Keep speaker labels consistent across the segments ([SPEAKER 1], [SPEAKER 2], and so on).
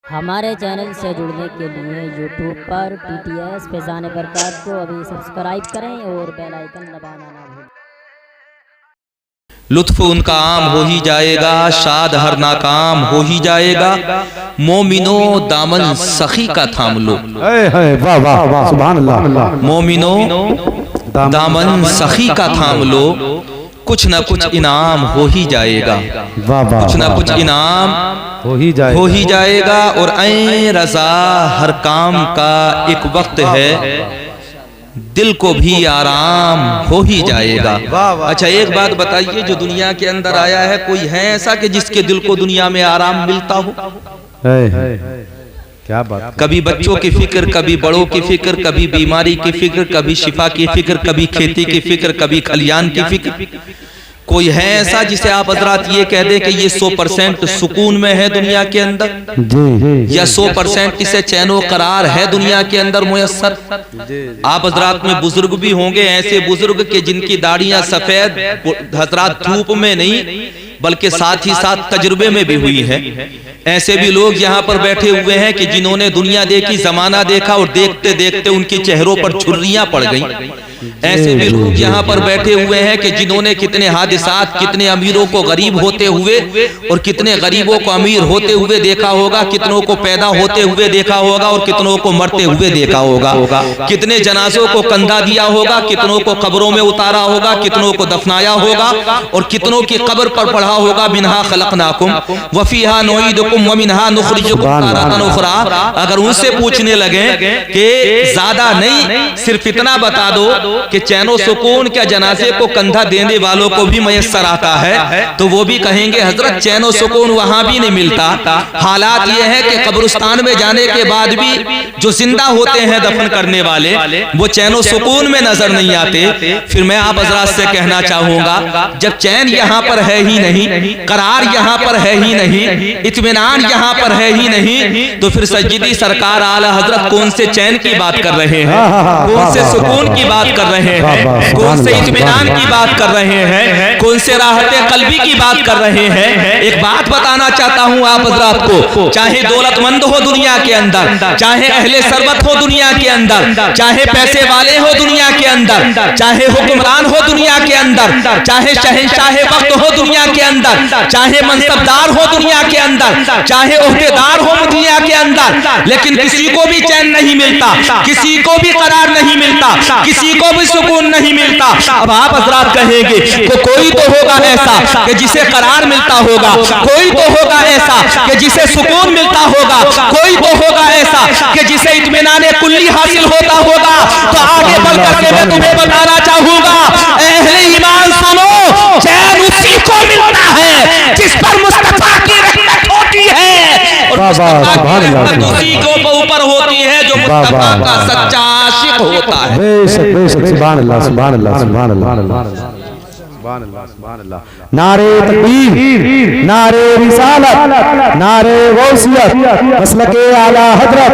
[SPEAKER 1] हमारे चैनल से जुड़ने के लिए यूट्यूब पर PTS फैज़ान बरक़ात को अभी सब्सक्राइब करें और बेल आइकन दबाना ना भूलें।
[SPEAKER 2] लुत्फ उनका आम हो ही जाएगा, शाद हर नाकाम हो ही जाएगा। मोमिनो दामन सखी का थाम लो,
[SPEAKER 3] वाह वाह वाह सुभान अल्लाह।
[SPEAKER 2] मोमिनो दामन सखी का थाम लो, कुछ न कुछ इनाम हो ही जाएगा। कुछ न कुछ इनाम हो ही जाएगा। और ऐ रज़ा हर काम का एक वक्त है, दिल को भी आराम हो ही जाएगा। अच्छा एक बात बताइए, जो दुनिया के अंदर आया है कोई है ऐसा कि जिसके दिल को दुनिया में आराम मिलता हो?
[SPEAKER 3] क्या बात।
[SPEAKER 2] कभी बच्चों की फिक्र, कभी बड़ों की फिक्र, कभी बीमारी की फिक्र, कभी शिफा की फिक्र, कभी खेती की फिक्र, कभी खलियान की फिक्र। कोई है ऐसा जिसे आप हजरात ये कह दे कि ये 100% सुकून में है दुनिया के अंदर, या 100% इसे चैनो करार है दुनिया के अंदर मुयस्सर? आप हजरात में बुजुर्ग भी होंगे ऐसे बुजुर्ग के जिनकी दाढ़ियां सफेद हजरात धूप में नहीं बल्कि साथ ही साथ तजुर्बे में भी हुई है। ऐसे भी लोग यहाँ पर बैठे हुए हैं कि जिन्होंने दुनिया देखी, जमाना देखा और देखते देखते उनके चेहरों पर छुर्रियां पड़ गईं। ऐसे भी लोग यहाँ पर बैठे हुए हैं कि जिन्होंने कितने हादिसात, कितने अमीरों को गरीब होते हुए और कितने गरीबों को अमीर होते हुए देखा होगा, कितनों को पैदा होते हुए देखा होगा और कितनों को मरते हुए देखा होगा, कितने जनाजों को कंधा दिया होगा, कितनों को कब्रों में उतारा होगा, कितनों को दफनाया होगा और कितनों की कब्र पर पढ़ा होगा मिनहा खलकनाकुम व फीहा नुईदुकुम व मिनहा नुखरिजुकुम तारतन उखरा। अगर उनसे पूछने लगे कि ज्यादा नहीं सिर्फ इतना बता दो कि चैनो सुकून क्या जनाजे को कंधा देने वालों को भी मयस्सर आता है, तो वो भी कहेंगे हजरत चैनो सुकून वहां भी नहीं मिलता। हालात ये है कि कब्रिस्तान में जाने के बाद भी जो जिंदा होते हैं दफन करने वाले, वो चैनो सुकून में नजर नहीं आते। फिर मैं आप हजरात से कहना चाहूंगा, जब चैन यहाँ पर है ही नहीं, करार यहाँ पर है ही नहीं, इत्मीनान यहाँ पर है ही नहीं, तो फिर सज्जिदी सरकार आला हजरत कौन से चैन की बात कर रहे हैं, कौन से सुकून की बात कर रहे हैं, कौन से इत्मीनान की बात कर रहे हैं, कौन से राहते कल्बी की बात कर रहे हैं? एक बात बताना चाहता हूं आप हजरात को, चाहे दौलतमंद हो दुनिया के अंदर, चाहे अहले सरबत हो दुनिया के अंदर, चाहे पैसे वाले हो दुनिया के अंदर, चाहे हुक्मरान हो दुनिया के अंदर, चाहे शहंशाह वक्त हो दुनिया के अंदर, चाहे मनसबदार हो दुनिया के अंदर, चाहे ओहदेदार हो दुनिया के अंदर, लेकिन किसी को भी चैन नहीं मिलता, किसी को भी करार नहीं मिलता, किसी को भी सुकून नहीं मिलता। अब आप हजरात कहेंगे तो कोई तो होगा ऐसा कि जिसे करार मिलता होगा, कोई तो होगा ऐसा कि जिसे सुकून मिलता होगा, कोई तो होगा ऐसा कि जिसे इत्मीनान कुल्ली हासिल होता होगा। तो आगे बढ़कर के मैं तुम्हें बताना चाहूंगा, अहले ईमान सुनो, चैन उसी को मिलता है जिस पर मुस्तफा की रहमत होती है और उसी को ऊपर होती है जो मुस्तफा का सच्चा आशिक होता है।
[SPEAKER 3] बेशक बेशक सुभान अल्लाह सुभान अल्लाह सुभान अल्लाह सुभान अल्लाह सुभान अल्लाह। नारे तकबीर, नारे रिसालत, नारे गौसियत, मसलके आला हजरत,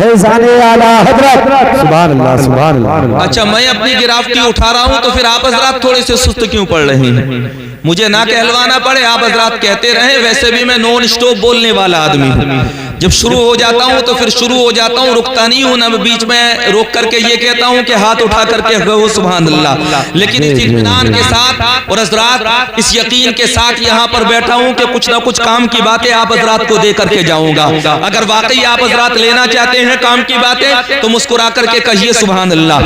[SPEAKER 3] फैज़ाने आला हजरत, सुभान अल्लाह सुभान अल्लाह।
[SPEAKER 2] अच्छा मैं अपनी गिरफ्ती उठा रहा हूं तो फिर आप हजरात थोड़े से सुस्त क्यों पड़ रहे हैं? मुझे ना कहलवाना पड़े, आप हजरात कहते रहे। वैसे भी मैं नॉन स्टॉप बोलने वाला आदमी हूँ, जब शुरू हो जाता हूँ तो फिर शुरू हो जाता हूँ, रुकता नहीं हूँ ना, बीच में रोक करके ये कहता हूँ कि हाथ उठा करके कहो सुभान अल्लाह। लेकिन इस इत्मीनान के साथ और हजरात इस यकीन के साथ यहाँ पर बैठा हूँ कि कुछ ना कुछ काम की बातें आप हजरात को दे करके जाऊंगा। अगर वाकई आप हजरात लेना चाहते हैं काम की बातें तो मुस्कुरा करके कहिए सुभान अल्लाह।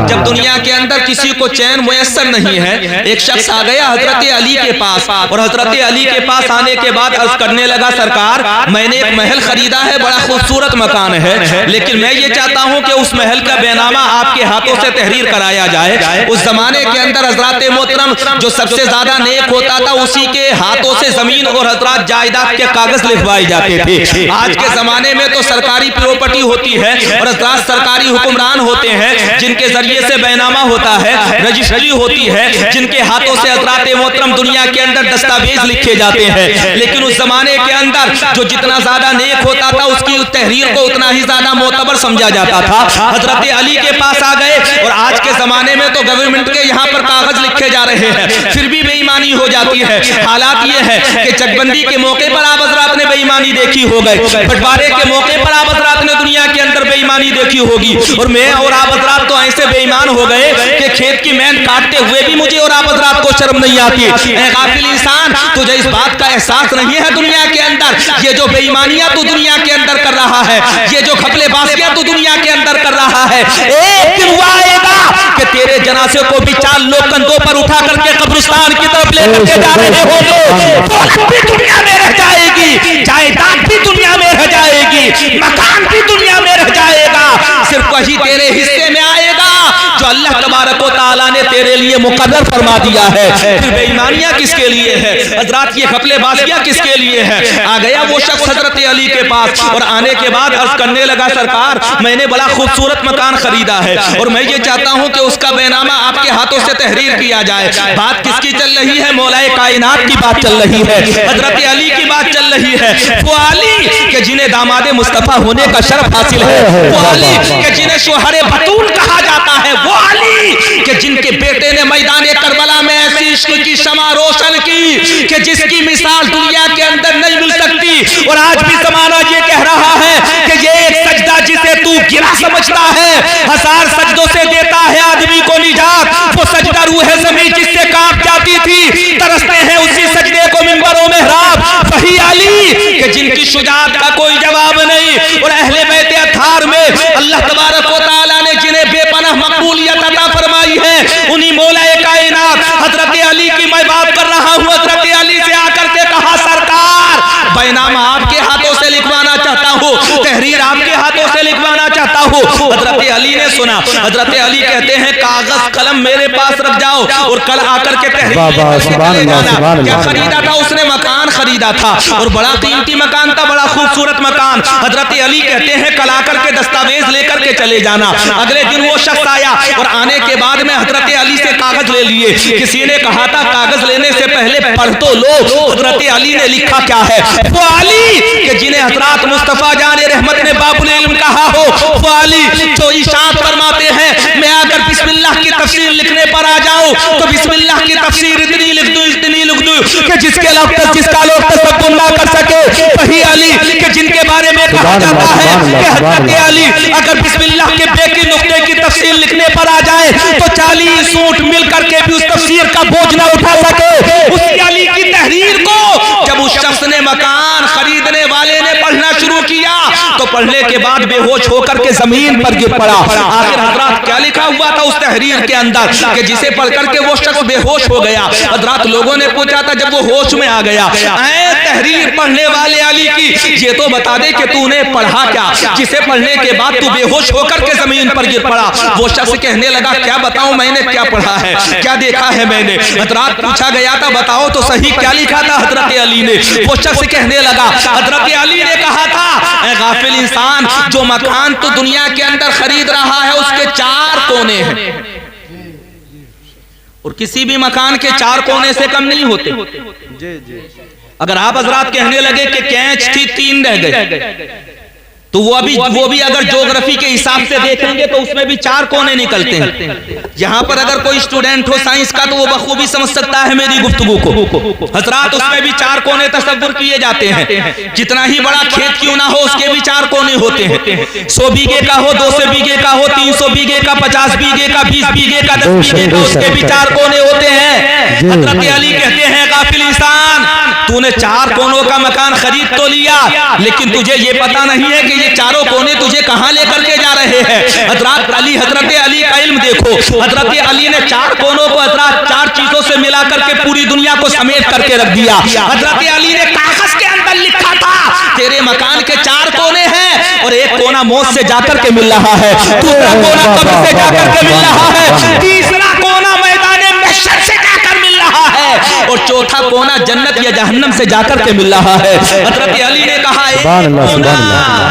[SPEAKER 2] जब दुनिया के अंदर किसी को चैन मुयस्सर नहीं है, एक शख्स आ गया हजरत अली के पास और हजरत अली के पास आने के बाद अर्ज करने लगा, सरकार मैंने एक महल खरीदा है, बड़ा खूबसूरत मकान है, लेकिन मैं ये चाहता हूं कि उस महल का बैनामा आपके हाथों से तहरीर कराया जाए। उस जमाने के अंदर हजरत मोहतरम जो सबसे ज्यादा नेक होता था उसी के हाथों से जमीन और हजरात जायदाद के कागज लिखवाए जाते थे। आज के जमाने में तो सरकारी प्रॉपर्टी होती है और हजरात सरकारी हुक्मरान होते हैं जिनके जरिए से बैनामा होता है, रजिस्ट्री होती है, जिनके हाथों से हजरत मोहतरम दुनिया के अंदर दस्तावेज लिखे जाते हैं। लेकिन उस जमाने के अंदर जो जितना ज्यादा नेक होता था उसकी उस तहरीर को उतना ही ज्यादा मोतबर समझा जाता था। हजरत अली के पास आ गए और आज के जमाने में तो गवर्नमेंट के यहाँ पर कागज लिखे जा रहे हैं, फिर भी बेईमानी हो जाती है। हालात ये है कि चकबंदी के मौके पर आप हजरात ने बेईमानी देखी हो गए, बंटवारे के मौके पर आप हजरात ने दुनिया के अंदर बेईमानी देखी होगी, और मैं और आप हजरात तो ऐसे बेईमान हो गए कि खेत की मेहनत काटते हुए भी मुझे और आप हजरात को शर्म नहीं आती। ऐ गाफिल इंसान, तुझे इस बात का एहसास नहीं है दुनिया के अंदर ये जो बेईमानियां तू दुनिया के अंदर कर रहा है, ये जो घपलेबाजियां तू दुनिया के अंदर कर रहा है, एक दिन वो आएगा कि तेरे जनाजे को भी 4 लोग कंधों पर उठा करके कब्रिस्तान की तरफ लेकर के जा रहे होंगे। दौलत भी दुनिया में रह जाएगी, जायदाद भी दुनिया में रह जाएगी, मकान भी दुनिया में रह जाएगा, सिर्फ वही तेरे हिस्से में आएगा जो अल्लाह तबारक व तआला ने तेरे लिए मुकर्रर फरमा दिया है। फिर बेईमानियां किसके लिए है हजरात, ये घपलेबाजियां किसके लिए है? आ गया वो शख्स हजरत अली के पास और आने के बाद अर्ज करने लगा, सरकार मैंने बड़ा खूबसूरत मकान खरीदा है और मैं ये चाहता हूं कि उसका बैनामा आपके हाथों से तहरीर किया जाए। बात किसकी चल रही है? मौलाए कायनात की बात चल रही है, हजरत अली की बात चल रही है। वो अली के जिन्हें दामादे मुस्तफा होने का शर्फ हासिल है, वो अली के जिन्हें शोहरे बतूल कहा जाता है, वो अली के जिनके बेटे ने मैदान करबला में ऐसी इश्क की शमा रोशन की कि जिसकी मिसाल दुनिया के अंदर नहीं मिल सकती। और आज भी जमाना ये कह रहा है कि ये एक सजदा जिसे तू गिरा समझता है 1000 सजदों से देता है आदमी को निजात। वो सजदा रूह ज़मीन जिससे कांप जाती थी, तरसते हैं उसी सजदे को मिंबरों में राब। वही अली कि जिनकी शुजाअत का कोई जवाब नहीं। और अहले बैत अत्हार में अल्लाह तबारक व तआला ने जिन्हें बेपनाह मकबूलियत अता फरमाई है, उन्हीं मौलाए कायनात हजरत अली की मैं बात कर रहा हूँ। हजरत अली से आकर के कहा, सरकार बैनामा आपके हाथों से लिखवाना चाहता हूँ, तहरीर आपके हाथों से लिखवाना चाहता हूँ। हजरत अली ने सुना, हजरत अली कहते हैं कागज कलम मेरे पास रख जाओ और कल आकर के तहरीर क्या खरीदा था उसने? मकान खरीदा था और बड़ा कीमती मकान था, बड़ा खूबसूरत मकान। हजरत अली कहते हैं कल आकर के दस्तावेज लेकर के चले जाना। अगले दिन वो शख्स आया और आने के बाद में हजरत अली से कागज ले लिए। किसी ने कहा था कागज लेने से पहले पढ़ तो लो, हजरत अली ने लिखा क्या है? वो अली कि जिन्हें हजरत मुस्तफा जाने रहमत ने बाबुल इल्म कहा हो, वो अली जो इशाअत फरमाते हैं मैं अगर बिस्मिल्लाह की तफसीर लिखने पर आ जाऊं तो बिस्मिल्लाह की तफसीर इतनी लिख दूं कि जिसका लोग तसव्वुर ना कर सके। वही अली कि जिनके बारे में कहा जाता है कि हजरत अली अगर बिस्मिल्लाह के बे की नुक्ते की तफसीर लिखने पर आ जाए तो 40 ऊंट मिल करके भी उस तफसीर का बोझ ना उठा सके। उस अली की तहरीर को जब उस शख्स ने मकान खरीदने वाले ने पढ़ना शुरू किया तो पढ़ने के बाद बेहोश होकर के जमीन पर गिर पड़ा। आखिर हजरात क्या लिखा हुआ था उस तहरीर के अंदर कि जिसे पढ़कर के वो शख्स बेहोश हो गया। हजरात लोगों ने पूछा था जब वो होश में आ गया, तहरीर पढ़ने वाले अली की ये तो बता दे कि तूने पढ़ा क्या, जिसे पढ़ने के बाद तू बेहोश होकर के जमीन पर गिर पड़ा। वो शख्स कहने लगा क्या बताऊं मैंने क्या पढ़ा है, क्या देखा है मैंने? हजरात पूछा गया था बताओ तो सही क्या लिखा था हजरत अली ने? वो शख्स कहने लगा, हजरत अली ने कहा था ऐ गाफिल इंसान, जो मकान तो दुनिया के अंदर खरीद रहा है उसके 4 कोने हैं और किसी भी मकान के 4 कोने से कम नहीं होते। अगर आप हजरात कहने लगे कि कैच थी 3 रह गए तो वो भी अगर ज्योग्राफी के हिसाब से देखेंगे तो उसमें भी 4 कोने निकलते हैं। यहाँ पर अगर कोई स्टूडेंट हो साइंस का तो वो बखूबी समझ सकता है मेरी गुफ्तगू को। हजरात उसमें भी 4 कोने तसव्वुर किए जाते हैं। जितना ही बड़ा खेत क्यों ना हो उसके भी 4 कोने होते हैं। 100 बीघे का हो, 200 बीघे का हो, 300 बीघे का, 50 बीघे का, 20 बीघे का, 10 बीघे का, उसके भी 4 कोने होते हैं। हजरत अली कहते हैं गाफिल इंसान, तूने 4 कोनों का मकान खरीद तो लिया लेकिन तुझे ये पता नहीं है कि ये 4 कोने तुझे कहां लेकर के जा रहे हैं। हजरत अली का इल्म देखो, हजरत अली ने 4 कोनों को हजरत 4 चीजों से मिला करके पूरी दुनिया को समेट करके रख दिया। हजरत अली ने कागज के अंदर लिखा था तेरे मकान के 4 कोने हैं और एक कोना मौत से जाकर के मिल रहा है, दूसरा कोना कब्र से जाकर के मिल रहा है, तीसरा कोना मैदान महशर से जाकर मिल रहा है और चौथा कोना जन्नत या जहन्नम से जाकर के मिल रहा है। हजरत अली ने कहा एक कोना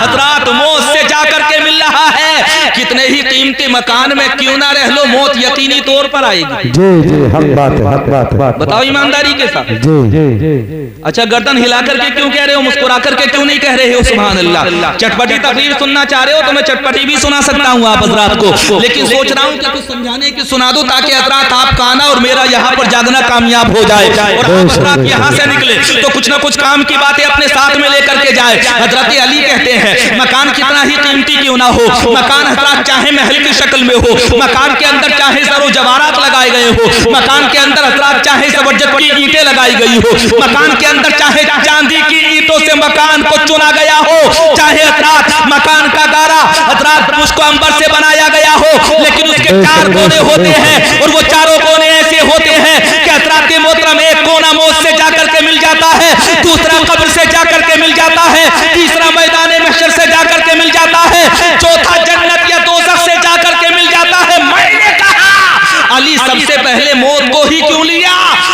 [SPEAKER 2] हजरत मौत से जाकर के मिल रहा है है, कितने ही कीमती मकान में क्यों ना रह लो, मौत यकीनी तौर पर आएगी।
[SPEAKER 3] जी जी हक बात है, हक बात है।
[SPEAKER 2] बताओ ईमानदारी के साथ।
[SPEAKER 3] जी
[SPEAKER 2] अच्छा गर्दन हिला करके क्यों कह रहे हो, मुस्कुरा करके क्यों नहीं कह रहे हो सुभान अल्लाह। चटपटी तकरीर सुनना चाह रहे हो तो मैं चटपटी भी सुना सकता हूँ आप हजरात को, लेकिन सोच रहा हूँ कि कुछ समझाने की सुना दो ताकि हजरात आपका आना और मेरा यहाँ पर जागना कामयाब हो जाए, और आप हजरात यहाँ से निकले तो कुछ ना कुछ काम की बातें अपने साथ में लेकर के जाए। हजरत अली कहते हैं मकान कितना ही कीमती क्यों ना हो, मकान हजरात चाहे महल की शक्ल में हो, मकान के अंदर चाहे सरो जवारात लगाए गए हो, मकान के अंदर हजरात चाहे जबरदस्त की ईंटें लगाई गई हो, मकान के अंदर चाहे चांदी की ईंटों से मकान को चुना गया हो, चाहे हजरात मकान का गारा हजरात उसको अंबर से बनाया गया हो, लेकिन उसके चार कोने होते हैं और वो चारों कोने ऐसे होते हैं कि हजरात मोहतरम एक कोना मौत से जाकर के मिल जाता है, दूसरा कब्र से जाकर के मिल जाता है, तीसरा मैदान महशर से जाकर के मिल जाता है, चौथा जन्नत या दोज़ख से जाकर के मिल जाता है। मैंने कहा अली सबसे पहले मौत को ही क्यों लिया?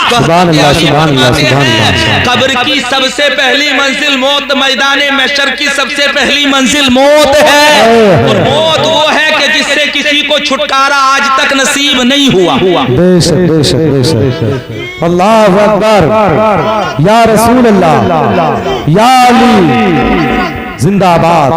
[SPEAKER 3] सुभान अल्लाह, सुभान अल्लाह, सुभान अल्लाह।
[SPEAKER 2] कब्र की सबसे पहली मंजिल मौत, मैदान महशर की सबसे पहली मंजिल मौत है, और मौत वो है कि जिससे किसी को छुटकारा आज तक नसीब नहीं हुआ।
[SPEAKER 3] बेशक बेशक बेशक। अल्लाहु अकबर, या रसूल अल्लाह, या अली जिंदाबाद।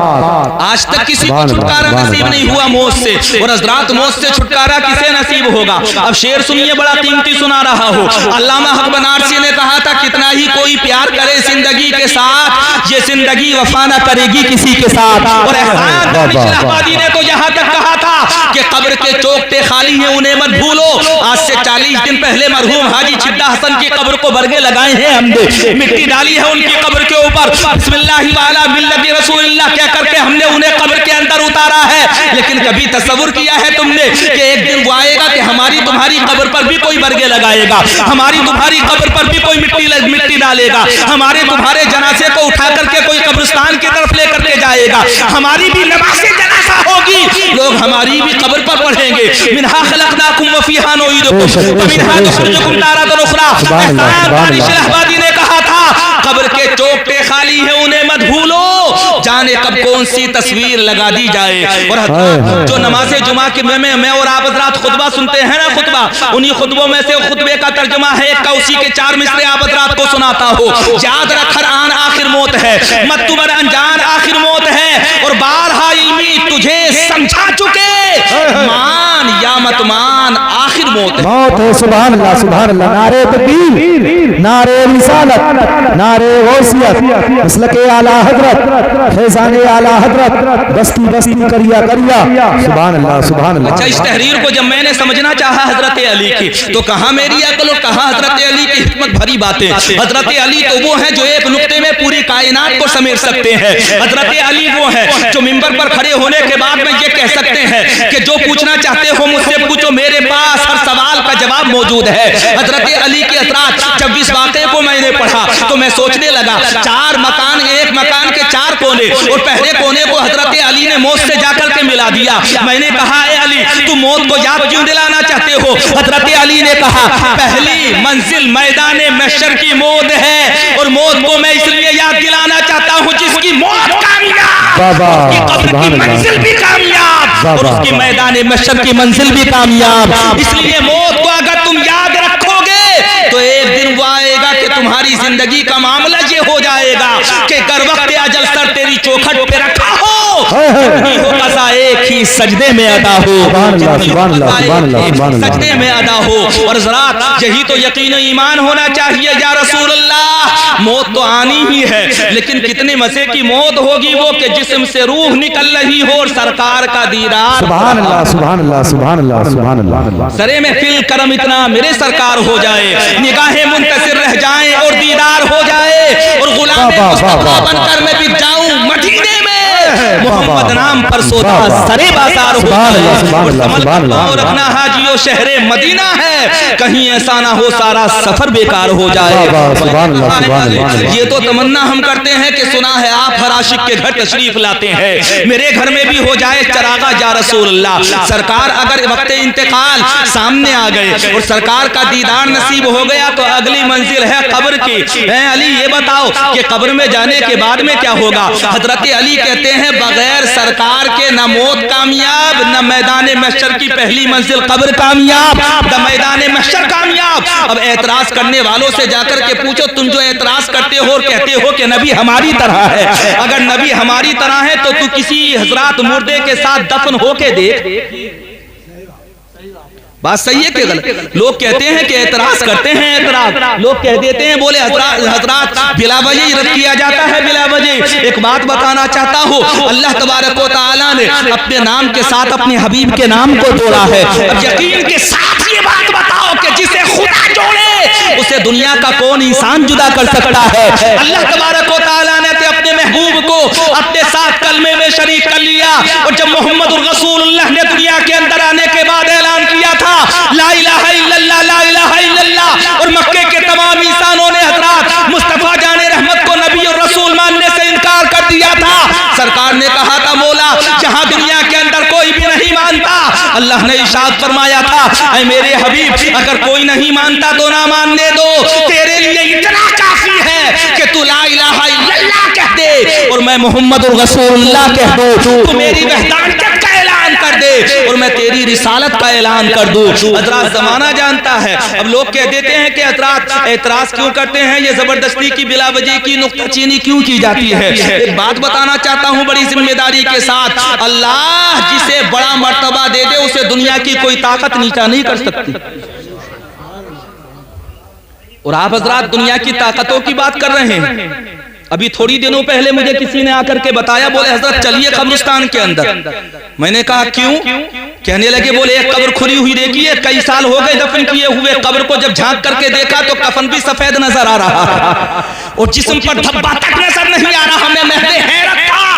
[SPEAKER 2] आज तक किसी को छुटकारा नसीब नहीं हुआ मौत से, और हजरात मौत से छुटकारा किसे नसीब होगा? अब शेर सुनिए, बड़ा कीमती सुना रहा हो। अल्लामा हक बनारसी ने कहा था कितना ही कोई प्यार करे जिंदगी के साथ, ये जिंदगी वफा ना करेगी किसी के साथ। और इहसानी ने तो यहाँ तक कहा था कि कब्र के चौखटे खाली हैं उन्हें मत भूलो। आज से 40 दिन पहले मरहूम हाजी छिद्दा हसन की कब्र को बरगे लगाए हैं हमने, मिट्टी डाली है उनकी कब्र के ऊपर, बिस्मिल्लाहि वाला मिल्लति रसूलुल्लाह कह करके हमने उन्हें कब्र के अंदर उतारा है। लेकिन कभी तसव्वुर किया है तुमने कि एक दिन वो आएगा कि हमारी तुम्हारी कब्र पर भी कोई बरगे लगाएगा, हमारी तुम्हारी कब्र पर भी कोई मिट्टी डालेगा, हमारे तुम्हारे जनाजे को उठा करके कोई कब्रिस्तान की तरफ लेकर के जाएगा, हमारी भी नमाज़े जनाजा होगी, लोग हमारी भी कब्र पर पढ़ेंगे, मिनहा खलक़नाकुम व फीहा नुईदुकुम व मिनहा नुखरिजुकुम तारतन उखरा। इहसान ने कहा था कब्र के चौखटे खाली हैं उन्हें मत भूलो, जाने कब कौन सी तस्वीर लगा दी जाए। और जो नमाज़े जुमा के मैं और आप हज़रात खुतबा सुनते हैं ना, खुतबा, उन्हीं खुतबों में से खुतबे का तर्जुमा है एक का, उसी के 4 मिसरे आप हज़रात को सुनाता हो। याद रख हर आन आखिर मौत है, मत तुमर अनजान आखिर मौत है, और बारहा इल्मी तुझे समझा चुके, मान या मत मान आखिर मौत है।
[SPEAKER 3] मौत है। सुभान अल्लाह, सुभान अल्लाह। नारे तकबीर, नारे रिसालत, नारे गौसियत, मसलके आला हजरत, फैज़ाने आला हजरत, बस्ती बस्ती करिया करिया। सुभान अल्लाह, सुभान अल्लाह।
[SPEAKER 2] अच्छा, इस तहरीर को जब मैंने समझना चाहा हजरत अली की, तो कहाँ मेरी अकल और कहाँ हजरत अली की हिकमत भरी बातें। हजरत अली तो वो हैं जो एक नुक्ते में पूरी कायनात को समेट सकते हैं। हजरत अली वो हैं जो मिंबर पर खड़े होने के बाद में ये कह सकते हैं कि जो पूछना चाहते हो मुझसे पूछो, मेरे पास हर सवाल का जवाब मौजूद है। हजरत अली के असरात, जब इस वाक़े को मैंने पढ़ा तो मैं सोचने लगा, 4 मकान, एक मकान के 4 कोने, और पहले कोने को हजरत अली ने मौत से जाकर के मिला दिया। मैंने कहा ए अली, तू मौत को याद क्यों दिलाना चाहते हो? हजरत अली ने कहा पहली मंजिल मैदान महशर की मौत है, और मौत को मैं इसलिए याद दिलाना चाहता हूँ जिसकी मौत कामयाब, उसकी कब्र की मंजिल भी कामयाब, और उसकी मैदान महशर की मंजिल भी कामयाब। इसलिए मौत को अगर तुम याद रखोगे तो एक दिन वो आएगा कि तुम्हारी जिंदगी का मामला ये हो जाएगा कि कर वक्त अजल सर तेरी चौखट पे रखा हो, कसा एक ही सजदे में अदा हो, सजदे में अदा हो। और जरा यही तो यकीन ईमान होना चाहिए या रसूल अल्लाह, मौत तो आनी ही है, लेकिन कितने मजे की मौत होगी वो कि जिस्म से रूह निकल रही हो और सरकार का दीदार।
[SPEAKER 3] सुभान अल्लाह, सुभान अल्लाह, सुभान अल्लाह, सुभान अल्लाह।
[SPEAKER 2] सरे में फिल करम इतना मेरे सरकार हो जाए, निगाहें मुंतसिर रह जाएं और दीदार हो जाए, और गुलाम मुस्तफा बनकर मैं बिक जाऊं मदीने में, मोहम्मद नाम पर सोता सरे बाजार हो जाए। और अपना हाजियो शहरे मदीना है, कहीं ऐसा ना हो सारा सफर बेकार हो जाए। ये तो तमन्ना हम करते हैं कि सुना है आप हर आशिक के घर तशरीफ लाते हैं, मेरे घर में भी हो जाए चरागा या रसूल अल्लाह। सरकार अगर वक्त इंतकाल सामने आ गए और सरकार का दीदार नसीब हो गया तो अगली मंजिल है कब्र की। अली ये बताओ कि कब्र में जाने के बाद में क्या होगा? हजरत अली कहते हैं बगैर सरकार सरकार के न मौत कामयाब, न मैदान महशर की पहली मंजिल कब्र कामयाब, न मैदान महशर कामयाब। अब एतराज करने वालों से जाकर के पूछो, तुम जो एतराज करते हो और कहते हो कि नबी हमारी तरह है, अगर नबी हमारी तरह है तो तू किसी हजरात मुर्दे के साथ दफन होके देख। बात सही है कि गलत? लोग कहते हैं कि एतराज करते हैं, एतराज लोग कह देते हैं, बोले हजरात बिला वजह रद्द किया जाता है, बिला वजह। एक बात बताना चाहता हूँ, अल्लाह तबारक व तआला ने अपने नाम के साथ अपने हबीब के नाम को जोड़ा है। अब यकीन के साथ ये बात बताओ कि जिसे खुदा जोड़े उसे दुनिया का कौन इंसान जुदा कर सकता है? अल्लाह तबारक व तआला ने अपने महबूब को अपने साथ कलमे में शरीक कर लिया। और जब मोहम्मद रसूलुल्लाह ने दुनिया के अंदर आने के बाद ऐलान किया था ला इलाहा इल्लल्लाह, ला इलाहा इल्लल्लाह, और मक्के के तमाम इंसानों ने हजरात मुस्तफा जाने रहमत को नबी और रसूल मानने से इनकार कर दिया था। सरकार ने कहा था मौला जहां दुनिया के अंदर कोई भी नहीं मानता, अल्लाह ने इरशाद फरमाया था ऐ मेरे हबीब अगर कोई नहीं मानता तो ना मानने दो, तेरे लिए इतना काफी है कि तू ला इलाहा इल्लल्लाह कह दे और मैं मोहम्मद रसूलुल्लाह कह दूं, तू मेरी वहदानियत का ऐलान कर दे और मैं तेरी रिसालत का ऐलान कर दूं। हजरात जमाना जानता है। अब लोग कह देते हैं कि हजरात एतराज क्यों करते हैं, ये जबरदस्ती की बिला वजह की नुक्ताचीनी क्यों की जाती है? एक बात बताना चाहता हूं बड़ी जिम्मेदारी के साथ, अल्लाह जिसे बड़ा मर्तबा दे दे उसे दुनिया की कोई ताकत नीचा नहीं कर सकती। और आप हजरात दुनिया की ताकतों की बात कर रहे हैं। अभी थोड़ी दिनों पहले मुझे किसी ने आकर के बताया, बोले हजरत चलिए कब्रिस्तान के अंदर। मैंने कहा क्यों? कहने लगे बोले एक कब्र खुली हुई देखी है, कई साल हो गए दफन किए हुए, कब्र को जब झांक करके देखा तो कफन भी सफेद नजर आ रहा है और जिस्म पर धब्बा तक नजर नहीं आ रहा। हमें महज़ हैरत था।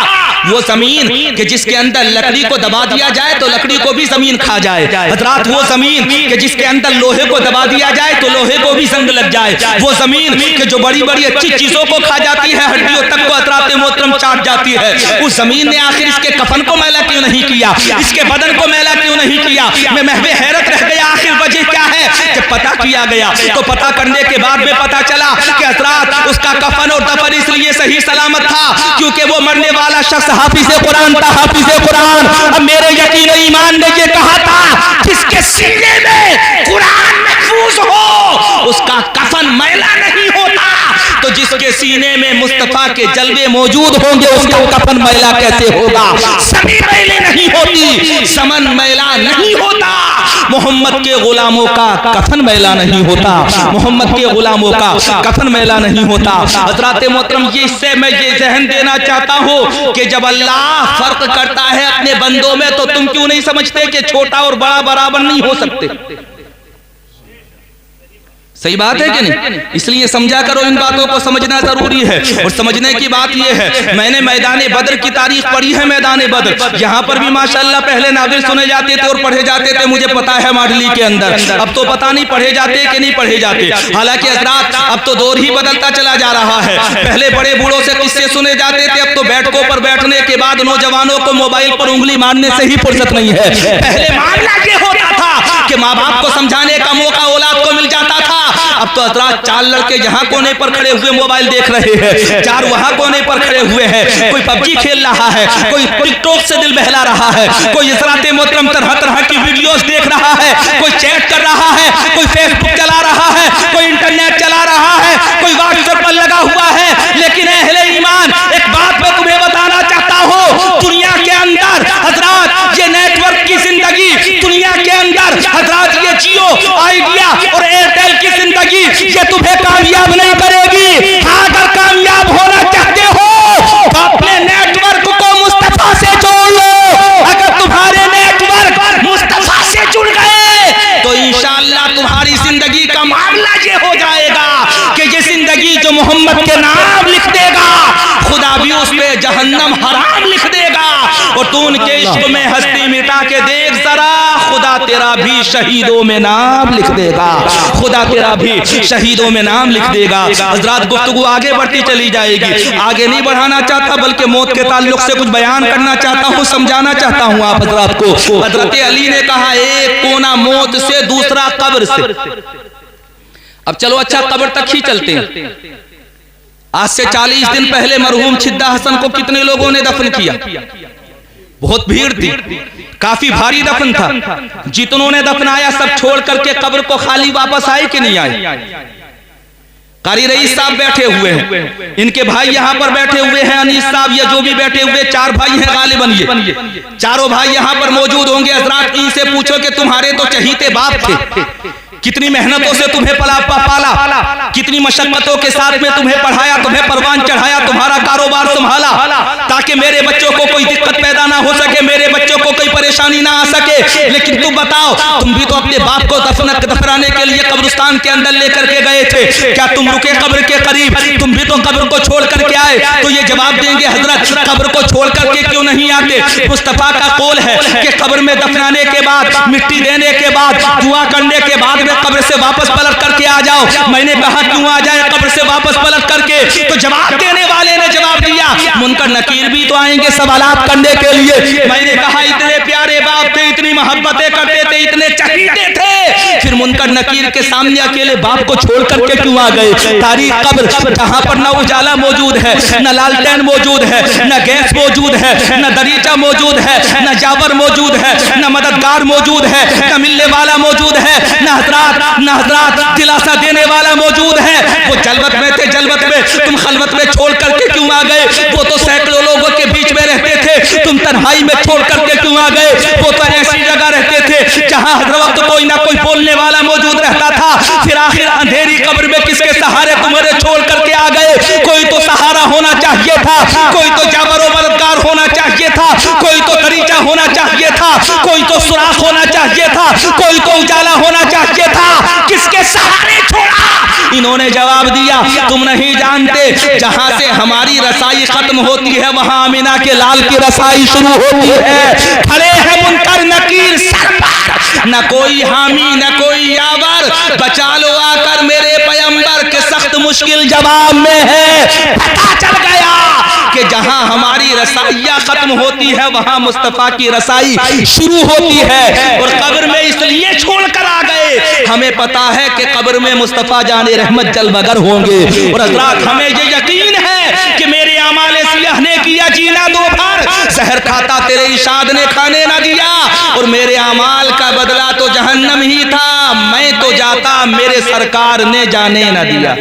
[SPEAKER 2] वो जमीन कि जिसके अंदर लकड़ी को दबा दिया जाए तो लकड़ी को भी जमीन खा जाए। हजरात वो जमीन कि जिसके अंदर लोहे को दबा दिया जाए तो लोहे को भी जंग लग जाए। वो जमीन कि जो बड़ी बड़ी अच्छी चीजों को खा जाती है, हड्डियों तक को हजरात मोहतरम चाट जाती है। उस जमीन ने आखिर इसके कफन को मैला क्यों नहीं किया, इसके बदन को मैला क्यों नहीं किया? मैं महवे हैरत रह गया, आखिर वजह क्या है? जब पता किया गया तो पता करने के बाद में पता चला कि हजरात उसका कफन और दफन इसलिए सही सलामत था क्योंकि वो मरने वाला शख्स हाफिज़े कुरान था, हाफिज़े कुरान। अब मेरे यकीन और ईमान ने ये कहा था जिसके सीने में कुरान महफूज हो उसका कफन मैला नहीं होता, तो जिसके सीने में मुस्तफा के जलवे मौजूद होंगे उसका कफन मैला कैसे होगा? सभी मैले नहीं होती, समन मैला नहीं होता, मोहम्मद के गुलामों का कफन मैला नहीं होता, मोहम्मद के गुलामों का कफन मैला नहीं होता। हजरात मोहतरम इससे मैं ये जहन देना चाहता हूँ कि जब अल्लाह फर्क करता है अपने बंदों में तो तुम क्यों नहीं समझते कि छोटा और बड़ा बराबर नहीं हो सकते? सही बात है कि नहीं? इसलिए समझा करो, इन बातों को समझना जरूरी है। और समझने की बात यह है, मैंने मैदान बद्र की तारीख पढ़ी है। मैदान बद्र यहाँ पर भी माशाअल्लाह पहले नाज़िल सुने जाते थे और पढ़े जाते थे, मुझे पता है माडली के अंदर। अब तो पता नहीं पढ़े जाते कि नहीं पढ़े जाते। हालांकि हजरात अब तो दौर ही बदलता चला जा रहा है। पहले बड़े बूढ़ों से किस्से सुने जाते थे, अब तो बैठकों पर बैठने के बाद नौजवानों को मोबाइल पर उंगली मारने से ही फुर्सत नहीं है। पहले मामला ये होता था कि माँ बाप को समझाने का मौका औलाद को मिल जाता था। अब तो हजरात चार लड़के यहाँ कोने पर खड़े हुए मोबाइल देख रहे हैं, चार वहाँ कोने पर खड़े हुए हैं। कोई पबजी खेल रहा है, कोई टिकटॉक से दिल बहला रहा है, कोई हजरात मोहतरम तरह तरह की वीडियोस देख रहा है, कोई चैट कर रहा है, कोई फेसबुक चला रहा है, कोई इंटरनेट चला रहा है, कोई व्हाट्सएप पर लगा हुआ है। लेकिन अहले ईमान एक बात मैं तुम्हें बताना चाहता हूँ, दुनिया के अंदर हजरात ये नेटवर्क की जिंदगी, दुनिया के अंदर हजरात ये जियो, आइडिया और एयरटेल की जिंदगी ये तुम्हें कामयाब नहीं करेगी। अगर कामयाब होना चाहते हो तो अपने नेटवर्क को मुस्तफा से जोड़ लो। अगर तुम्हारे नेटवर्क मुस्तफा से जुड़ गए तो इंशाअल्लाह तुम्हारी जिंदगी का मामला ये हो जाएगा कि ये जिंदगी जो मोहम्मद के नाम लिख देगा खुदा भी उस पे जहन्नम हराम लिख देगा। और तू उनके इश्क में हस्ती मिटा के देख जरा, खुदा तेरा भी शहीदों में नाम लिख देगा, खुदा तेरा भी शहीदों में नाम लिख देगा। हजरात गुफ्तगू आगे बढ़ती चली जाएगी, आगे नहीं बढ़ाना चाहता बल्कि मौत के ताल्लुक से कुछ बयान करना चाहता हूँ, समझाना चाहता हूँ आप हजरात को। हजरत अली ने कहा एक कोना मौत से दूसरा कब्र से। अब चलो अच्छा कब्र तक ही चलते हैं। आज से 40 दिन पहले मरहूम छिद्दा हसन को कितने लोगों ने दफन किया? बहुत भीड़ थी, काफी भारी दफन था। जितनों ने दफनाया सब छोड़ करके कब्र को खाली वापस आए कि नहीं आए? कारी रईस साहब बैठे हुए हैं, इनके भाई यहाँ पर बैठे हुए हैं, अनीस साहब या जो भी बैठे हुए, 4 भाई हैं गालिबन, ये चारों भाई यहाँ पर मौजूद होंगे। हजरात इनसे पूछो कि तुम्हारे तो चहीते बाप थे, कितनी मेहनतों से तुम्हें पाला, कितनी मशक्कतों के साथ में तुम्हें पढ़ाया, तुम्हें परवान चढ़ाया, तुम्हारा कारोबार संभाला ताकि मेरे बच्चों को कोई दिक्कत पैदा ना हो सके, मेरे बच्चों को कोई परेशानी ना आ सके। लेकिन तुम बताओ, तुम भी तो अपने बाप को दफनाने के लिए कब्रिस्तान के अंदर लेकर के गए थे, क्या तुम रुके कब्र के करीब? तुम भी तो कब्र को छोड़ करके आए। तो ये जवाब देंगे हजरत कब्र को छोड़ करके क्यों नहीं आते? मुस्तफा का कौल है कि कब्र में दफनाने के बाद, मिट्टी देने के बाद, दुआ करने के बाद में कब्र से वापस पलट करके आ जाओ। मैंने कहा क्यों आ जाए कब्र से वापस पलट करके? तो जवाब देने वाले ने जवाब दिया, मुनकर नकीर भी तो आएंगे सवालात करने के लिए। मैंने कहा इतने प्यारे बाप थे, इतनी मोहब्बतें करते थे, इतने चहीते थे, फिर मुनकर नकीर के सामने अकेले बाप को छोड़ करके क्यों आ गए? तारीख कब्र जहां पर न उजाला मौजूद है, न लालटेन मौजूद है, न गैस मौजूद है, न दरीचा मौजूद है, न जावर मौजूद है, न मददगार मौजूद है, न मिलने वाला मौजूद है, न हजरात दिलासा देने वाला मौजूद है। वो जलवत में थे, जलवत में, तुम खलवत में छोड़ करके क्यों आ गए? वो तो सैकड़ों लोगों के बीच में रहते थे, तुम तन्हाई में छोड़ करके क्यों आ गए? वो तो ऐसी जगह रहते थे जहां हर वक्त कोई ना कोई बोलने वाला मौजूद रहता था। फिर आखिर अंधेरी कब्र में किसके सहारे तुम्हारे छोड़ करके आ गए? कोई तो सहारा होना चाहिए था, कोई तो जाबर मददगार होना चाहिए था, कोई तो दरीचा होना चाहिए था, कोई तो सुराख होना चाहिए था, कोई तो उजाला होना चाहिए था। किसके सहारे छोड़ा? इन्होंने जवाब दिया, तुम नहीं जानते, जहां से हमारी रसाई खत्म होती है वहां अमीना के लाल की रसाई शुरू होती है। खड़े हैं मुनकर नकीर सर पर, न कोई हामी न कोई यावर, बचा लो आकर मेरे पैगंबर के सख्त मुश्किल जवाब में है। पता चल गया कि जहां हमारी रसाइयां खत्म होती है वहां मुस्तफा की रसाई शुरू होती है। और कब्र में इसलिए छोड़कर आ गए, हमें पता है कि कब्र में मुस्तफा जाने रहमत जलमगर होंगे। और हज़रात हमें ये यकीन है कि मेरे आमाल सियाह ने किया जीना दो भर, सहर खाता तेरे इशाद ने खाने ना दिया, और मेरे आमाल का बदला तो जहन्नम ही था, मैं तो जाता मेरे सरकार ने जाने ना दिया।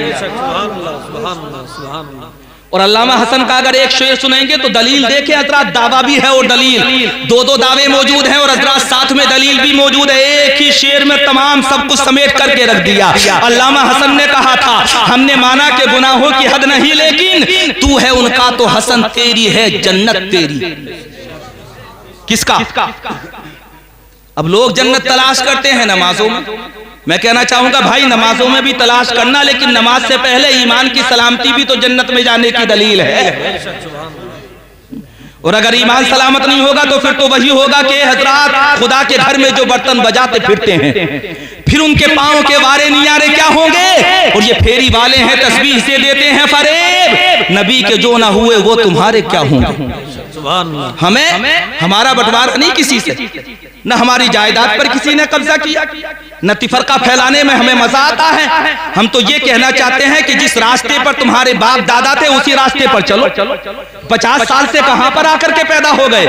[SPEAKER 2] और अल्लामा हसन का अगर एक शेर सुनेंगे तो दलील देखे हजरात, दावा भी है और दलील, दो दावे मौजूद हैं और हजरात साथ में दलील भी मौजूद है। एक ही शेर में तमाम सब कुछ समेट करके रख दिया। अल्लामा हसन ने कहा था, हमने माना कि गुनाहों की हद नहीं, लेकिन तू है उनका तो हसन तेरी है जन्नत तेरी। किसका? अब लोग जन्नत तलाश करते हैं नमाजों में। मैं कहना चाहूंगा भाई, नमाजों में भी तलाश करना, लेकिन नमाज से पहले ईमान की सलामती भी तो जन्नत में जाने की दलील है। और अगर ईमान सलामत नहीं होगा तो फिर तो वही होगा कि हजरात खुदा के घर में जो बर्तन बजाते फिरते हैं, फिर उनके पांव के वारे नियारे क्या होंगे? और ये फेरी वाले हैं, तस्बीह से देते हैं फरेब, नबी के जो ना हुए वो तुम्हारे क्या होंगे? हमें हमारा बंटवारा नहीं किसी से, न हमारी जायदाद पर किसी ने कब्जा किया, न तिफरका फैलाने में हमें मजा आता है। हम तो ये कहना चाहते हैं कि जिस रास्ते पर तुम्हारे बाप दादा थे उसी रास्ते पर चलो। 50 साल से कहां पर आकर के पैदा हो गए,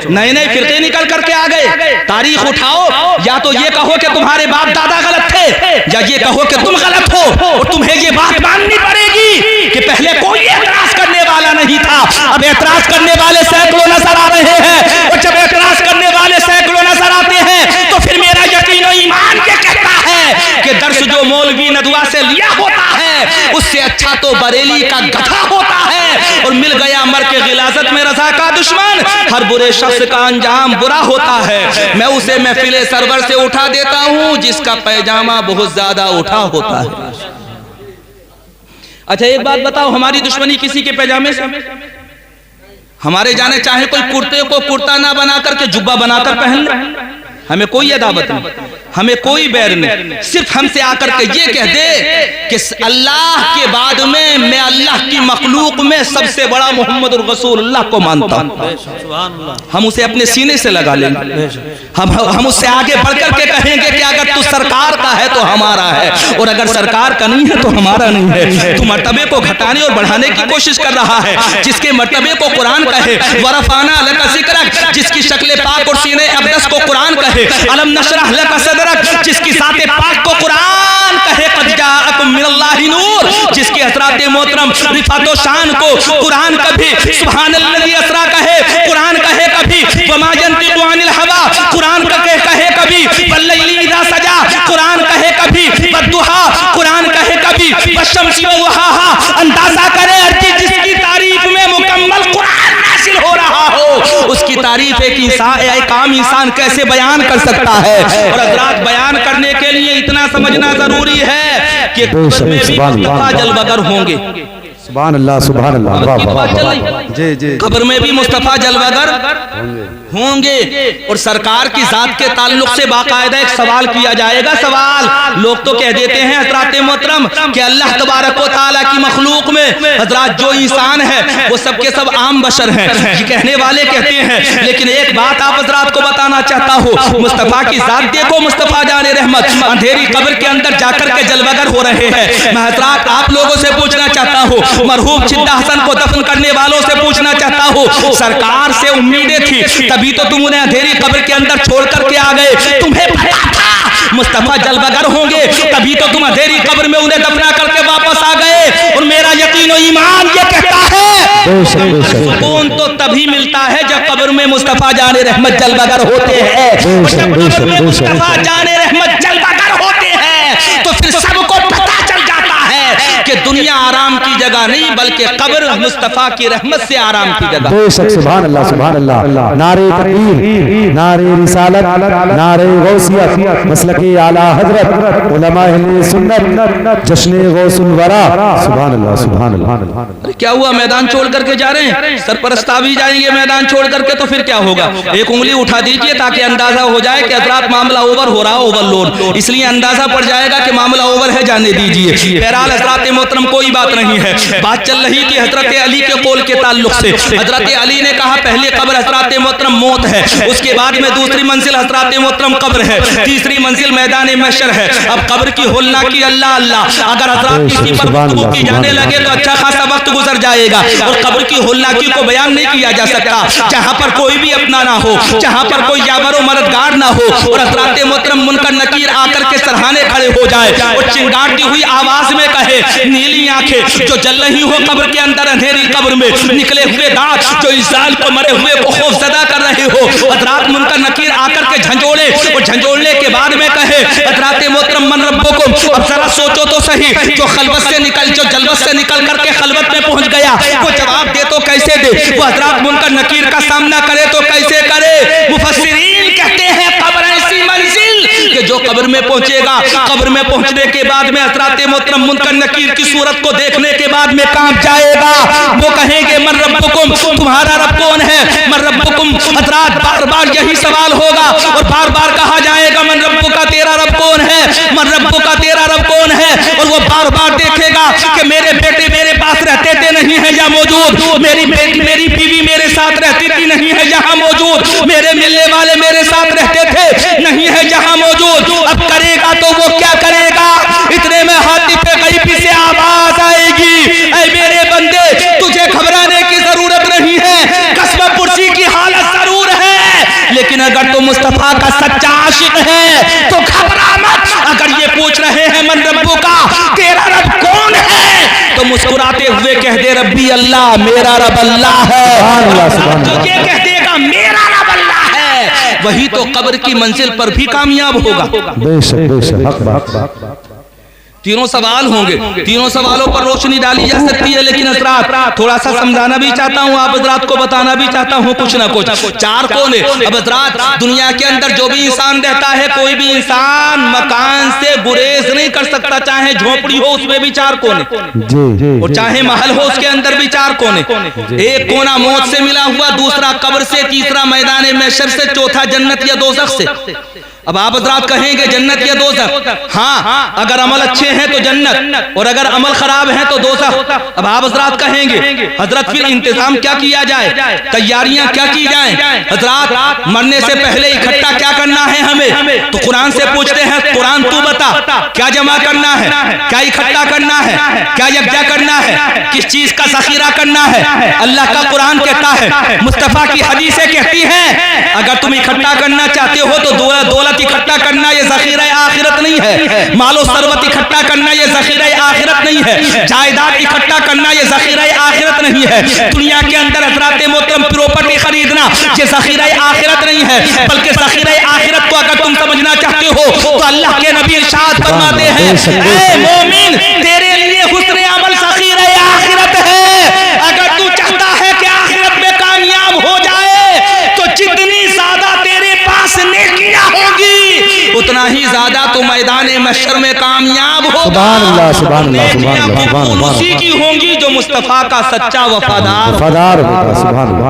[SPEAKER 2] नए नए फिरके निकल करके आ गए। तारीख उठाओ, या तो ये कहो कि तुम्हारे बाप दादा गलत थे, या ये कहो कि तुम गलत हो। और तुम्हें ये बात माननी पड़ेगी कि पहले कोई एतराज करने वाला नहीं था, अब एतराज करने वाले सैकड़ों नजर आ रहे हैं। और जब एतराज करने वाले सैकड़ों नजर आते हैं तो फिर मेरा यकीन और ईमान क्या कहता है कि दर्श जो मौलवी नदवा से लिया होता है उससे अच्छा तो बरेली का गधा होता है। और मिल गया मर के गिलाजत में रजा का दुश्मन, हर बुरे शख्स का अंजाम बुरा होता है। मैं उसे महफिले सरवर से उठा देता हूं जिसका पैजामा बहुत ज्यादा उठा होता है। अच्छा एक बात बताओ, हमारी दुश्मनी किसी के पैजामे से? हमारे जाने चाहे कोई कुर्ते को कुर्ता ना बना करके जुब्बा बनाकर पहन ले, हमें कोई अदावत नहीं। हमें कोई बैर नहीं, सिर्फ हमसे आकर के ये कह दे कि अल्लाह के बाद में मैं अल्लाह की मखलूक में सबसे बड़ा मोहम्मद रसूलुल्लाह को मानता हूँ, हम उसे अपने सीने से लगा लेंगे। हम उससे आगे बढ़कर के कहेंगे कि अगर तू सरकार का है तो हमारा है, और अगर सरकार का नहीं है तो हमारा नहीं है। तू मर्तबे को घटाने और बढ़ाने की कोशिश कर रहा है। जिसके मर्तबे को कुरान कहे वरफाना लका ज़िक्रक, जिसकी शक्ल पाक और सीने अक़दस को कुरान कहे अलम नशरह लका सदरक, जिसकी साते पाक को कुरान कहे क़द जाअकुम मिनल्लाहि नूर, जिसके हज़रात मोहतरम रिफ़ात व शान को कुरान कभी सुब्हानल्लज़ी असरा कहे, कुरान कहे कभी वमा यंतिक़ु अनिल हवा, कुरान कहे कभी वल्लैलि इज़ा सजा, कुरान कहे कभी वद्दुहा, कुरान कहे कभी वश्शम्सि व दुहाहा। अंदाजा करे जिसकी तारीफ में मुकम्मल कुरान नाज़िल हो रहा हो, उसकी तारीफ एक आम इंसान कैसे बयान कर सकता है। और हज़रात बयान करने के लिए इतना समझना जरूरी है कि कब्र में भी मुस्तफा जलवगर होंगे।
[SPEAKER 3] सुभान अल्लाह, सुभान अल्लाह। जी जी,
[SPEAKER 2] कब्र में भी मुस्तफा जलवगर होंगे। और सरकार की जात के ताल्लुक से बाकायदा एक सवाल किया जाएगा। सवाल लोग तो कह देते हैं हज़रात मोहतरम कि अल्लाह तबारक व तआला की मखलूक में हज़रात जो इंसान है वो सबके सब आम बशर हैं, ये कहने वाले कहते हैं। लेकिन एक बात आप हज़रात को बताना चाहता हूँ, मुस्तफा की जात देखो, मुस्तफा जाने रहमत अंधेरी कब्र के अंदर जाकर के जलवगर हो रहे हैं। मैं हज़रात आप लोगों से पूछना चाहता हूँ, मरहूम चिद्दा हसन को दफन करने वालों से पूछना चाहता हूँ, सरकार से उम्मीदें थी तभी तो तुम उन्हें अंधेरी कब्र के अंदर छोड़ करके आ गए। तुम्हें पता था मुस्तफा जलवगर होंगे, तभी तो तुम अंधेरी कब्र में उन्हें दफना करके वापस आ गए। और मेरा यकीन और ईमान ये कहता है सुकून तो तभी मिलता है जब कब्र में मुस्तफा जाने रहमत जलवगर होते हैं। जब कब्र में मुस्तफा जाने रहमत जलवगर होते हैं तो फिर सबको पता चल जाता है कि दुनिया आराम की जगह नहीं बल्कि कब्र मुस्तफा की रहमत से आराम की जगह।
[SPEAKER 3] बेशक, सुभान अल्लाह, सुभान अल्लाह। नारे तकबीर, नारे रिसालत, नारे गौसियत, मसलके आला हजरत, उलमा अहले सुन्नत, जश्न गौसुल वरा। सुभान अल्लाह, सुभान अल्लाह।
[SPEAKER 2] क्या हुआ, मैदान छोड़ करके जा रहे हैं? सरपरस्ता भी जाएंगे मैदान छोड़ करके तो फिर क्या होगा? एक उंगली उठा दीजिए ताकि अंदाजा हो जाए कि हज़रात मामला ओवर हो रहा, ओवरलोड, इसलिए अंदाजा पड़ जाएगा कि मामला ओवर है, जाने दीजिए। बहरहाल हज़रात मोहतरम कोई बात नहीं है, बात चल रही थी हज़रत अली के कौल के ताल्लुक से। हज़रत अली ने कहा पहले कब्र हज़रत मोहतरम मौत है, उसके बाद में दूसरी मंजिल हज़रत मोहतरम कब्र है, तीसरी मंजिल मैदान महशर है। अब कब्र की होलना की अल्लाह अल्लाह, अगर हज़रात किसी पर गुफ्तगू की जाने लगे तो अच्छा खासा वक्त गुजर जाएगा। और कब्र की होलना की को बयान नहीं किया जा सकता, जहाँ पर कोई भी अपना ना हो, जहाँ पर कोई यावरो मददगार ना हो, और हज़रत मोहतरम मुनकर नकीर आकर के सरहाने खड़े हो जाए और चिंगारती हुई आवाज में कहे, नीली आंखें जो जल रही हो कब्र के अंदर अंधेरी कब्र में, निकले हुए दांत जो इंसान को मरे हुए को खौफजदा कर रहे हो। हज़रात मुनकर नकीर आकर के झंझोड़े और झंझोड़ने के बाद में कहे, हज़रात मोहतरम मन रब्बुकुम, अब जरा सोचो तो सही, जो खलवत से निकल, जो जलवत से निकल करके खलवत में पहुंच गया वो जवाब दे तो कैसे दे? वो हज़रात मुनकर नकीर का सामना करे तो कैसे करे? मुफस्सिरीन कहते हैं कब्र ऐसी मंजिल कि जो कब्र में पहुंचेगा, कब्र में पहुंचने के बाद में हज़रात मोहतरम मुनकर नकीर की सूरत को देखने के बाद में कांप जाएगा। वो कहेंगे मन रब्बुकुम, तुम्हारा रब कौन है? मन रब्बुकुम, हज़रात बार बार यही सवाल होगा और बार बार कहा जाएगा मन रब्बुका, तेरा रब कौन है? मन रब्बुका, तेरा रब कौन है? और वो बार बार देखेगा कि मेरे बेटे मेरे पास रहते थे नहीं है या मौजूद, मेरी बेटी मेरी बीवी मेरे साथ रहती थी नहीं है यहाँ मौजूद, मेरे मिलने वाले मेरे साथ रहते थे नहीं है यहाँ मौजूद। अब करेगा तो वो क्या करेगा? इतने में हाथी पे गईबी से आवाज आएगी, ऐ मेरे बंदे तुझे घबराने की जरूरत नहीं है, कस्म पुरसी की हालत जरूर है, लेकिन अगर तू मुस्तफा का सच्चा आशिक है तो घबरा मत। अगर ये पूछ रहे हैं मन रब्बू का, तेरा रब कौन है, तो मुस्कुराते हुए कह दे रब्बी अल्लाह, मेरा रब अल्लाह है। जो ये कह देगा मेरा रब अल्लाह है, वही तो कब्र की मंजिल पर भी कामयाब होगा।
[SPEAKER 3] बेशक, बेशक, हक हक हक।
[SPEAKER 2] तीनों सवाल होंगे, तीनों सवालों पर रोशनी डाली जा सकती है, लेकिन हज़रात थोड़ा सा समझाना भी चाहता हूँ, आप हज़रात को बताना भी चाहता हूँ कुछ ना कुछ। चार कोने, अब हज़रात दुनिया के अंदर जो भी इंसान रहता है, कोई भी इंसान मकान से गुरेज नहीं कर सकता, चाहे झोपड़ी हो उसमें भी चार कोने, और चाहे महल हो उसके अंदर भी चार कोने। एक कोना मौत से मिला हुआ, दूसरा कब्र से, तीसरा मैदान महशर से, चौथा जन्नत या दोज़ख से। अब आप हजरात कहेंगे जन्नत या दोज़ख? हाँ, अगर अमल अच्छे हैं तो जन्नत, और अगर अमल खराब है तो दोज़ख। अब आप हजरात कहेंगे हजरत फिर इंतजाम क्या किया जाए, तैयारियां क्या की जाएं? हजरात मरने से पहले इकट्ठा क्या करना है हमें? तो कुरान से पूछते हैं, कुरान तू बता क्या जमा करना है, क्या इकट्ठा करना है, क्या यज्ञ करना है, किस चीज का ज़ख़ीरा करना है? अल्लाह का कुरान कहता है, मुस्तफ़ा की हदीसें कहती हैं, अगर तुम इकट्ठा करना चाहते हो तो दौलत इकट्ठा करना ये ज़ख़ीरा आखिरत नहीं है, मालो सरवत इकट्ठा करना ये ज़ख़ीरा आखिरत नहीं है, जायदाद इकट्ठा करना ये ज़ख़ीरा आखिरत नहीं है, दुनिया के अंदर हज़रात मोहतरम प्रॉपर्टी खरीदना ये ज़ख़ीरा आखिरत नहीं है, बल्कि ज़ख़ीरा आखिरत को अगर तुम समझना चाहते हो तो अल्लाह के नबी इरशाद फरमाते हैं, ऐ मोमिन तेरे लिए हुस्न अमल ज़ख़ीरा आखिरत है। अगर तू चाहता है कि आखिरत में कामयाब हो जाए तो जितनी ज्यादा तेरे पास नेकियां होगी उतना ही ज्यादा तो मैदान महशर में कामयाब होगा।
[SPEAKER 3] सुभान अल्लाह, सुभान अल्लाह, सुभान अल्लाह, सुभान अल्लाह।
[SPEAKER 2] उसी की होंगी जो मुस्तफा का सच्चा वफादार
[SPEAKER 3] वफादार होगा। सुभान अल्लाह।